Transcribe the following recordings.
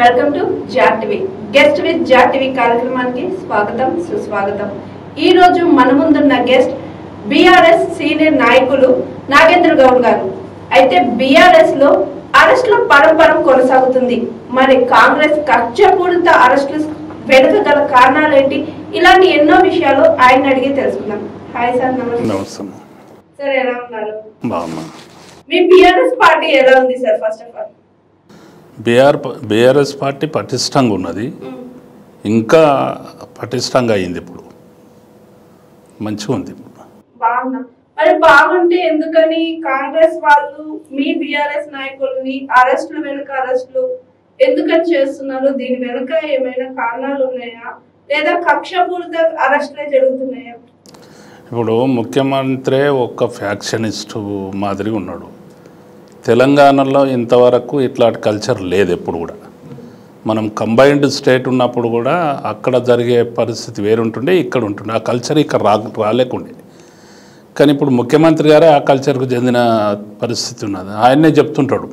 Welcome to జాట్ TV guest with జాట్ TV కార్యక్రమానికి స్వాగతం సుస్వాగతం। ఈ రోజు మన ముందున్న గెస్ట్ బీఆర్ఎస్ సీనియర్ నాయకులు నాగేంద్ర గౌడ్ గారు। అయితే బీఆర్ఎస్ లో అరెస్టుల పరంపర కొనసాగుతుంది। మరి కాంగ్రెస్ కక్షపూరిత అరెస్టులు వెనుక గల కారణాలు ఏంటి? ఇలాంటి ఎన్నో విషయాలు ఆయన అడిగి తెలుసుకుందాం। హాయ్ సార్, నమస్తే సార్, ఎలా ఉన్నారు? బాగున్నా। మీ బీఆర్ఎస్ పార్టీ ఎలా ఉంది sir? First of all BRS party పటిష్టంగా ఉన్నది, ఇంకా పటిష్టంగా అయింది, ఇప్పుడు మంచిగా ఉంది। బాగుందా? మరి బాగుంటే ఎందుకని కాంగ్రెస్ వాళ్ళు మీ బీఆర్ఎస్ నాయకుల్ని అరెస్టులు వెనుక అరెస్టులు ఎందుకని చేస్తున్నారు? దీని వెనుక ఏమైనా కారణాలు ఉన్నాయా, లేదా కక్షపూరిత అరెస్టులే జరుగుతున్నాయా? ఇప్పుడు ముఖ్యమంత్రి ఒక ఫ్యాక్షనిస్టు మాదిరిగా ఉన్నాడు। తెలంగాణలో ఇంతవరకు ఇట్లాంటి కల్చర్ లేదు ఎప్పుడు కూడా। మనం కంబైన్డ్ స్టేట్ ఉన్నప్పుడు కూడా అక్కడ జరిగే పరిస్థితి వేరుంటుండే, ఇక్కడ ఉంటుండే, ఆ కల్చర్ ఇక్కడ రాలేకుండే। కానీ ఇప్పుడు ముఖ్యమంత్రి గారే ఆ కల్చర్కు చెందిన పరిస్థితి ఉన్నది। ఆయన్నే చెప్తుంటాడు,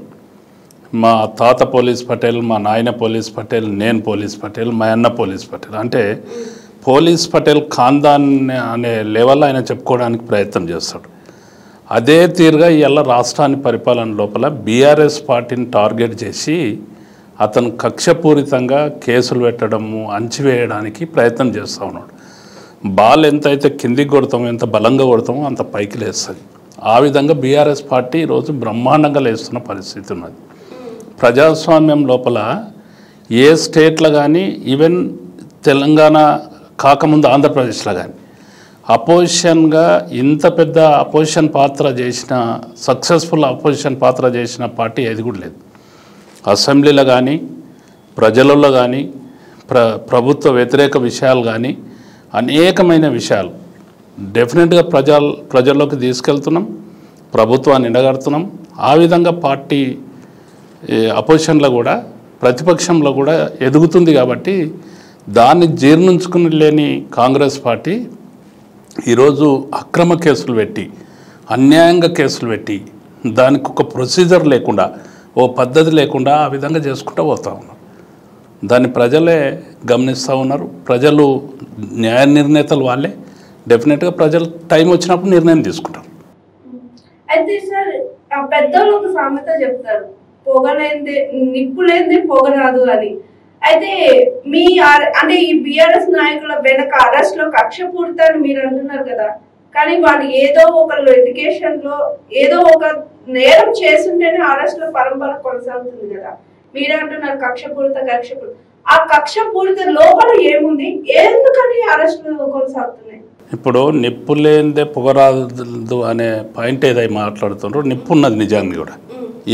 మా తాత పోలీస్ పటేల్, మా నాయన పోలీస్ పటేల్, నేను పోలీస్ పటేల్, మా అన్న పోలీస్ పటేల్, అంటే పోలీస్ పటేల్ ఖాందాన్ అనే లెవెల్ ఆయన చెప్పుకోవడానికి ప్రయత్నం చేస్తాడు। అదే తీరుగా ఇవాళ రాష్ట్రాన్ని పరిపాలన లోపల బీఆర్ఎస్ పార్టీని టార్గెట్ చేసి అతను కక్షపూరితంగా కేసులు పెట్టడము, అంచివేయడానికి ప్రయత్నం చేస్తూ ఉన్నాడు। బాల్ ఎంతైతే కిందికి కొడతామో, ఎంత బలంగా కొడతామో అంత పైకి లేస్తుంది। ఆ విధంగా బీఆర్ఎస్ పార్టీ ఈరోజు బ్రహ్మాండంగా లేస్తున్న పరిస్థితి ఉన్నది। ప్రజాస్వామ్యం లోపల ఏ స్టేట్లో కానీ, ఈవెన్ తెలంగాణ కాకముందు ఆంధ్రప్రదేశ్లో కానీ అపోజిషన్గా ఇంత పెద్ద అపోజిషన్ పాత్ర చేసిన, సక్సెస్ఫుల్ అపోజిషన్ పాత్ర చేసిన పార్టీ ఏది కూడా లేదు। అసెంబ్లీలో కానీ, ప్రజలలో కానీ, ప్రభుత్వ వ్యతిరేక విషయాలు కానీ, అనేకమైన విషయాలు డెఫినెట్గా ప్రజల్లోకి తీసుకెళ్తున్నాం, ప్రభుత్వాన్ని ఎండగడుతున్నాం। ఆ విధంగా పార్టీ అపోజిషన్లో కూడా, ప్రతిపక్షంలో కూడా ఎదుగుతుంది। కాబట్టి దాన్ని జీర్ణించుకుని లేని కాంగ్రెస్ పార్టీ ఈరోజు అక్రమ కేసులు పెట్టి, అన్యాయంగా కేసులు పెట్టి, దానికి ఒక ప్రొసీజర్ లేకుండా, ఓ పద్ధతి లేకుండా ఆ విధంగా చేసుకుంటూ పోతూ ఉన్నారు। దాన్ని ప్రజలే గమనిస్తూ ఉన్నారు। ప్రజలు న్యాయ నిర్ణేతలు వాళ్ళే, డెఫినెట్గా ప్రజలు టైం వచ్చినప్పుడు నిర్ణయం తీసుకుంటారు। అయితే సార్, ఆ పెద్దోళ్ళు ఒక సామెత చెప్తారు, పొగలేందే నిప్పు లేదే పొగ రాదు అని। అయితే మీ అంటే ఈ బీఆర్ఎస్ నాయకుల వెనక అరెస్ట్ లో కక్షపూరిత అని మీరు అంటున్నారు కదా, కానీ వాళ్ళు ఏదో ఒక ఎడ్యుకేషన్ లో ఏదో ఒక నేరం చేస్తుంటేనే అరెస్ట్ లో పరంపర కొనసాగుతుంది కదా। మీరు అంటున్నారు కక్షపూరిత ఆ కక్షపూరిత లోపల ఏముంది, ఎందుకని అరెస్టులు కొనసాగుతున్నాయి? ఇప్పుడు నిప్పు లేనిదే పొగరాదు అనే పాయింట్ ఏదై మాట్లాడుతున్నారు, నిప్పు ఉన్నది నిజంగా కూడా।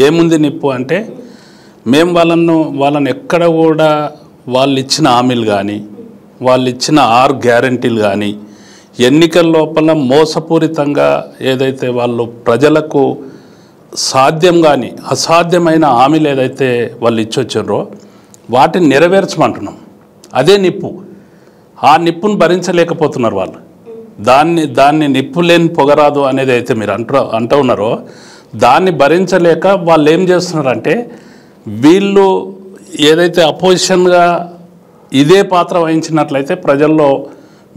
ఏముంది నిప్పు అంటే, మేము వాళ్ళని ఎక్కడ కూడా వాళ్ళు ఇచ్చిన హామీలు కానీ, వాళ్ళు ఇచ్చిన 6 గ్యారంటీలు కానీ, ఎన్నికల లోపల మోసపూరితంగా ఏదైతే వాళ్ళు ప్రజలకు సాధ్యం కానీ అసాధ్యమైన హామీలు ఏదైతే వాళ్ళు ఇచ్చొచ్చారో వాటిని నెరవేర్చమంటున్నాం। అదే నిప్పు। ఆ నిప్పును భరించలేకపోతున్నారు వాళ్ళు। దాన్ని నిప్పు లేని పొగరాదు అనేది అయితే మీరు అంటూ ఉన్నారో, దాన్ని భరించలేక వాళ్ళు ఏం చేస్తున్నారంటే, వీళ్ళు ఏదైతే అపోజిషన్గా ఇదే పాత్ర వహించినట్లయితే ప్రజల్లో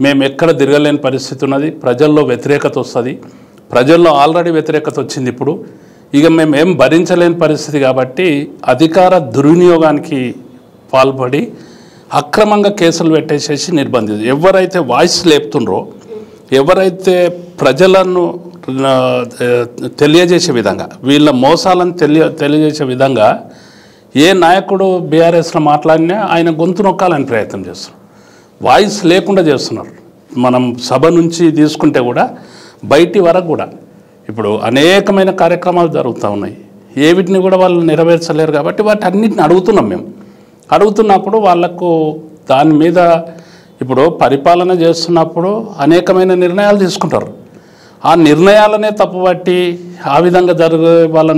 మేము ఎక్కడ తిరగలేని పరిస్థితి ఉన్నది, ప్రజల్లో వ్యతిరేకత వస్తుంది। ప్రజల్లో ఆల్రెడీ వ్యతిరేకత వచ్చింది, ఇప్పుడు ఇక మేము ఏం భరించలేని పరిస్థితి కాబట్టి అధికార దుర్వినియోగానికి పాల్పడి అక్రమంగా కేసులు పెట్టేసేసి నిర్బంధించారు। ఎవరైతే వాయిస్ లేపుతుండ్రో, ఎవరైతే ప్రజలను తెలియజేసే విధంగా, వీళ్ళ మోసాలను తెలియజేసే విధంగా ఏ నాయకుడు బీఆర్ఎస్లో మాట్లాడినా ఆయన గొంతు నొక్కాలని ప్రయత్నం చేస్తున్నారు, వాయిస్ లేకుండా చేస్తున్నారు। మనం సభ నుంచి తీసుకుంటే కూడా బయటి వరకు కూడా ఇప్పుడు అనేకమైన కార్యక్రమాలు జరుగుతూ ఉన్నాయి, ఏ వీటిని కూడా వాళ్ళు నెరవేర్చలేరు। కాబట్టి వాటి అన్నింటిని అడుగుతున్నాం మేము। అడుగుతున్నప్పుడు వాళ్లకు దాని మీద ఇప్పుడు పరిపాలన చేస్తున్నప్పుడు అనేకమైన నిర్ణయాలు తీసుకుంటారు। ఆ నిర్ణయాలనే తప్పుపట్టి ఆ విధంగా వాళ్ళ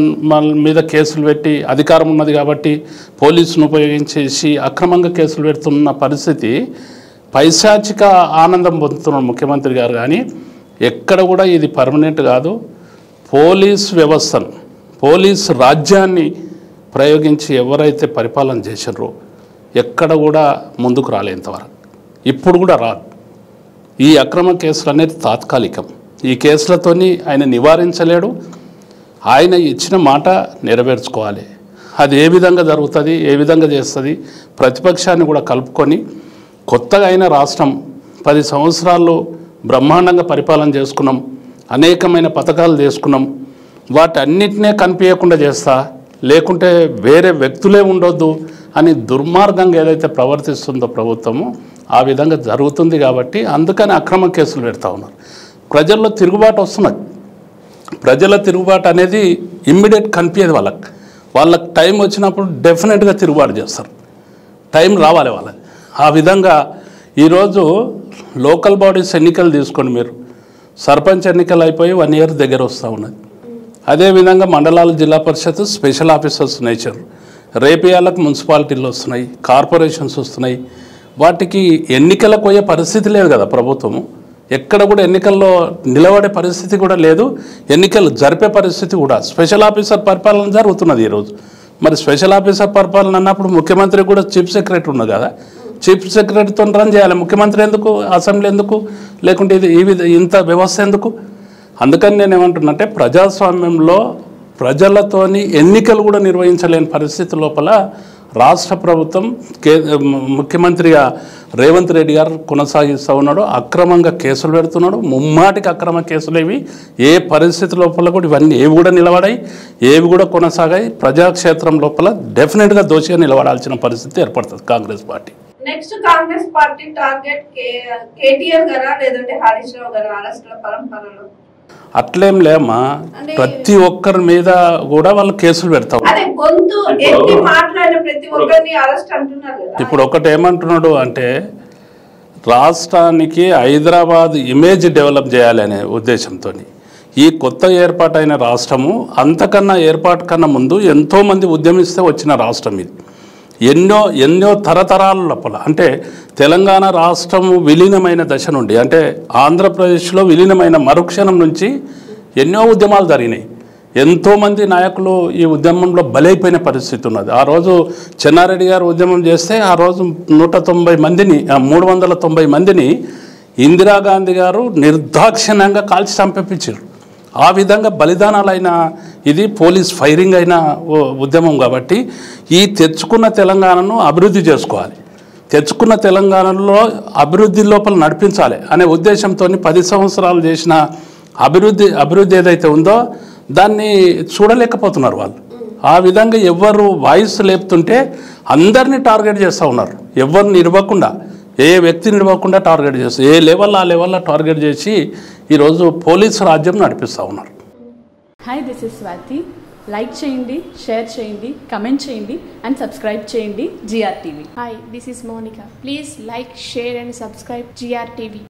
మీద కేసులు పెట్టి, అధికారం ఉన్నది కాబట్టి పోలీసును ఉపయోగించేసి అక్రమంగా కేసులు పెడుతున్న పరిస్థితి, పైశాచిక ఆనందం పొందుతున్న ముఖ్యమంత్రి గారు। కానీ ఎక్కడ కూడా ఇది పర్మనెంట్ కాదు। పోలీస్ వ్యవస్థను, పోలీస్ రాజ్యాన్ని ప్రయోగించి ఎవరైతే పరిపాలన చేశారో ఎక్కడ కూడా ముందుకు రాలేంతవరకు, ఇప్పుడు కూడా రాదు. ఈ అక్రమ కేసులు అనేది తాత్కాలికం. ఈ కేసులతోని ఆయన నివారించలేడు. ఆయన ఇచ్చిన మాట నెరవేర్చుకోవాలి. అది ఏ విధంగా జరుగుతుంది, ఏ విధంగా చేస్తుంది, ప్రతిపక్షాన్ని కూడా కలుపుకొని కొత్తగా అయిన రాష్ట్రం 10 సంవత్సరాల్లో బ్రహ్మాండంగా పరిపాలన చేసుకున్నాం, అనేకమైన పథకాలు చేసుకున్నాం. వాటన్నిటినే కనిపించకుండా చేస్తా, లేకుంటే వేరే వ్యక్తులే ఉండొద్దు అని దుర్మార్గంగా ఏదైతే ప్రవర్తిస్తుందో ప్రభుత్వము ఆ విధంగా జరుగుతుంది. కాబట్టి అందుకని అక్రమ కేసులు పెడతా ఉన్నారు. ప్రజల్లో తిరుగుబాటు వస్తున్నది. ప్రజల తిరుగుబాటు అనేది ఇమ్మీడియట్ కనిపించేది వాళ్ళకి టైం వచ్చినప్పుడు డెఫినెట్గా తిరుగుబాటు చేస్తారు. టైం రావాలి వాళ్ళకి. ఆ విధంగా ఈరోజు లోకల్ బాడీస్ ఎన్నికలు తీసుకోండి మీరు. సర్పంచ్ ఎన్నికలు అయిపోయి 1 ఇయర్ దగ్గర వస్తూ ఉన్నది. అదేవిధంగా మండలాలు, జిల్లా పరిషత్, స్పెషల్ ఆఫీసర్స్ నేచర్, రేపియాలకు మున్సిపాలిటీలు వస్తున్నాయి, కార్పొరేషన్స్ వస్తున్నాయి. వాటికి ఎన్నికలకు పోయే పరిస్థితి లేదు కదా ప్రభుత్వము. ఎక్కడ కూడా ఎన్నికల్లో నిలబడే పరిస్థితి కూడా లేదు, ఎన్నికలు జరిపే పరిస్థితి కూడా. స్పెషల్ ఆఫీసర్ పరిపాలన జరుగుతున్నది ఈరోజు. మరి స్పెషల్ ఆఫీసర్ పరిపాలన అన్నప్పుడు ముఖ్యమంత్రి కూడా చీఫ్ సెక్రటరీ ఉన్నది కదా, చీఫ్ సెక్రటరీతో రన్ చేయాలి. ముఖ్యమంత్రి ఎందుకు, అసెంబ్లీ ఎందుకు, లేకుంటే ఇంత వ్యవస్థ ఎందుకు? అందుకని నేను ఏమంటున్నంటే ప్రజాస్వామ్యంలో ప్రజలతోని ఎన్నికలు కూడా నిర్వహించలేని పరిస్థితి లోపల రాష్ట్ర ప్రభుత్వం ముఖ్యమంత్రిగా రేవంత్ రెడ్డి గారు కొనసాగిస్తూ ఉన్నాడు. అక్రమంగా కేసులు పెడుతున్నాడు. ముమ్మాటికి అక్రమ కేసులు ఇవి. ఏ పరిస్థితి లోపల కూడా ఇవన్నీ ఏవి కూడా నిలబడాయి, ఏవి కూడా కొనసాగాయి. ప్రజాక్షేత్రం లోపల డెఫినెట్గా దోషిగా నిలబడాల్సిన పరిస్థితి ఏర్పడుతుంది Congress party. Next Congress party target KTR గారా లేదంటే హరీష్ రావు గారా అరెస్టుల పరంపరలో? అట్లేం లేమ్మా, ప్రతి ఒక్కరి మీద కూడా వాళ్ళు కేసులు పెడతారు. ఇప్పుడు ఒకటి ఏమంటున్నాడు అంటే రాష్ట్రానికి హైదరాబాద్ ఇమేజ్ డెవలప్ చేయాలనే ఉద్దేశంతో ఈ కొత్త ఏర్పాటైన రాష్ట్రము అంతకన్నా ఏర్పాటు కన్నా ముందు ఎంతోమంది ఉద్యమిస్తే వచ్చిన రాష్ట్రం ఇది. ఎన్నో తరతరాల లోపల అంటే తెలంగాణ రాష్ట్రము విలీనమైన దశ నుండి, అంటే ఆంధ్రప్రదేశ్లో విలీనమైన మరుక్షణం నుంచి ఎన్నో ఉద్యమాలు జరిగినాయి. ఎంతోమంది నాయకులు ఈ ఉద్యమంలో బలైపోయిన పరిస్థితి ఉన్నది. ఆ రోజు చెన్నారెడ్డి గారు ఉద్యమం చేస్తే ఆ రోజు 390 మందిని ఇందిరాగాంధీ గారు నిర్దాక్షిణ్యంగా కాల్చి చంపించారు. ఆ విధంగా బలిదానాలైన ఇది పోలీస్ ఫైరింగ్ అయిన ఉద్యమం. కాబట్టి ఈ తెచ్చుకున్న తెలంగాణను అభివృద్ధి చేసుకోవాలి, తెచ్చుకున్న తెలంగాణలో అభివృద్ధి లోపల నడిపించాలి అనే ఉద్దేశంతో 10 సంవత్సరాలు చేసిన అభివృద్ధి ఏదైతే ఉందో దాన్ని చూడలేకపోతున్నారు వాళ్ళు. ఆ విధంగా ఎవరు వాయిస్ లేపుతుంటే అందరినీ టార్గెట్ చేస్తూ ఉన్నారు. ఎవరిని ఇవ్వకుండా, ఏ వ్యక్తిని ఇవ్వకుండా టార్గెట్ చేస్తారు. ఏ లెవెల్లో ఆ లెవెల్లో టార్గెట్ చేసి ఈరోజు పోలీసు రాజ్యం నడిపిస్తూ ఉన్నారు. Hi, this is Swathi. Like చేయండి, షేర్ చేయండి, కమెంట్ చేయండి అండ్ సబ్స్క్రైబ్ చేయండి GR TV. Hi, this is Monica. Please like, share and subscribe GR TV.